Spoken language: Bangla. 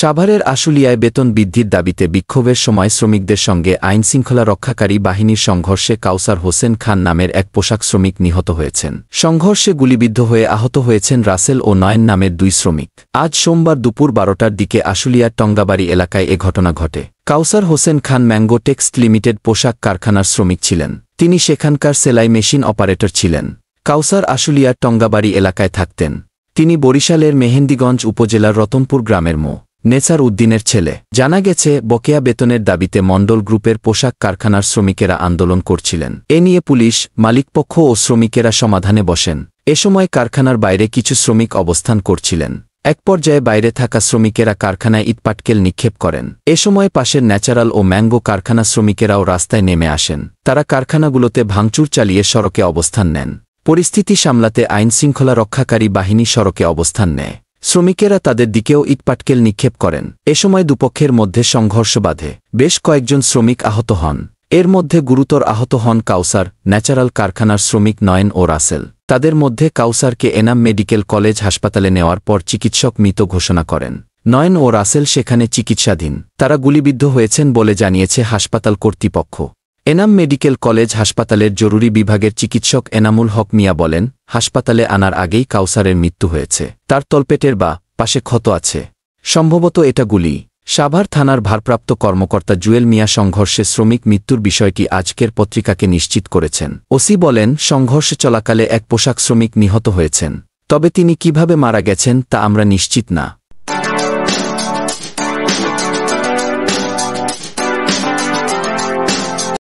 সাভারের আশুলিয়ায় বেতন বৃদ্ধির দাবিতে বিক্ষোভের সময় শ্রমিকদের সঙ্গে আইনশৃঙ্খলা রক্ষাকারী বাহিনীর সংঘর্ষে কাউসার হোসেন খান নামের এক পোশাক শ্রমিক নিহত হয়েছেন। সংঘর্ষে গুলিবিদ্ধ হয়ে আহত হয়েছেন রাসেল ও নয়ন নামের 2 শ্রমিক। আজ সোমবার দুপুর 12টার দিকে আশুলিয়ার টঙ্গাবাড়ি এলাকায় এ ঘটনা ঘটে। কাউসার Hossain Khan mango text limited পোশাক কারখানার শ্রমিক ছিলেন। তিনি সেখানকার সেলাই মেশিন অপারেটর ছিলেন। কাউসার আশুলিয়ার টঙ্গাবাড়ি এলাকায় থাকতেন। তিনি বরিশালের মেহেন্দিগঞ্জ উপজেলার রতনপুর গ্রামের মো. নেসার উদ্দিনের ছেলে। জানা গেছে, বকেয়া বেতনের দাবিতে মণ্ডল গ্রুপের পোশাক কারখানার শ্রমিকেরা আন্দোলন করছিলেন। এ নিয়ে পুলিশ, মালিকপক্ষ ও শ্রমিকেরা সমাধানে বসেন। এ সময় কারখানার বাইরে কিছু শ্রমিক অবস্থান করছিলেন। এক পর্যায়ে বাইরে থাকা শ্রমিকেরা কারখানায় ইটপাটকেল নিক্ষেপ করেন। এ সময় পাশের ন্যাচারাল ও ম্যাঙ্গো কারখানা শ্রমিকেরাও রাস্তায় নেমে আসেন। তারা কারখানাগুলোতে ভাঙচুর চালিয়ে সড়কে অবস্থান নেন। পরিস্থিতি সামলাতে আইনশৃঙ্খলা রক্ষাকারী বাহিনী সড়কে অবস্থান নেয়। শ্রমিকেরা তাদের দিকেও ইটপাটকেল নিক্ষেপ করেন। এ সময় দুপক্ষের মধ্যে সংঘর্ষ বাধে। বেশ কয়েকজন শ্রমিক আহত হন। এর মধ্যে গুরুতর আহত হন কাউসার ন্যাচারাল কারখানার শ্রমিক নয়ন ও রাসেল। তাদের মধ্যে কাউসারকে এনাম মেডিকেল কলেজ হাসপাতালে নেওয়ার পর চিকিৎসক মৃত ঘোষণা করেন। নয়ন ও রাসেল সেখানে চিকিৎসাধীন। তারা গুলিবিদ্ধ হয়েছেন বলে জানিয়েছে হাসপাতাল কর্তৃপক্ষ। এনাম মেডিকেল কলেজ হাসপাতালের জরুরি বিভাগের চিকিৎসক এনামুল হক মিয়া বলেন, হাসপাতালে আনার আগেই কাউসারের মৃত্যু হয়েছে। তার তলপেটের পাশে ক্ষত আছে। সম্ভবত এটা গুলি। সাভার থানার ভারপ্রাপ্ত কর্মকর্তা জুয়েল মিয়া সংঘর্ষে শ্রমিক মৃত্যুর বিষয়টি আজকের পত্রিকাকে নিশ্চিত করেছেন। ওসি বলেন, সংঘর্ষ চলাকালে এক পোশাক শ্রমিক নিহত হয়েছেন। তবে তিনি কিভাবে মারা গেছেন তা আমরা নিশ্চিত না।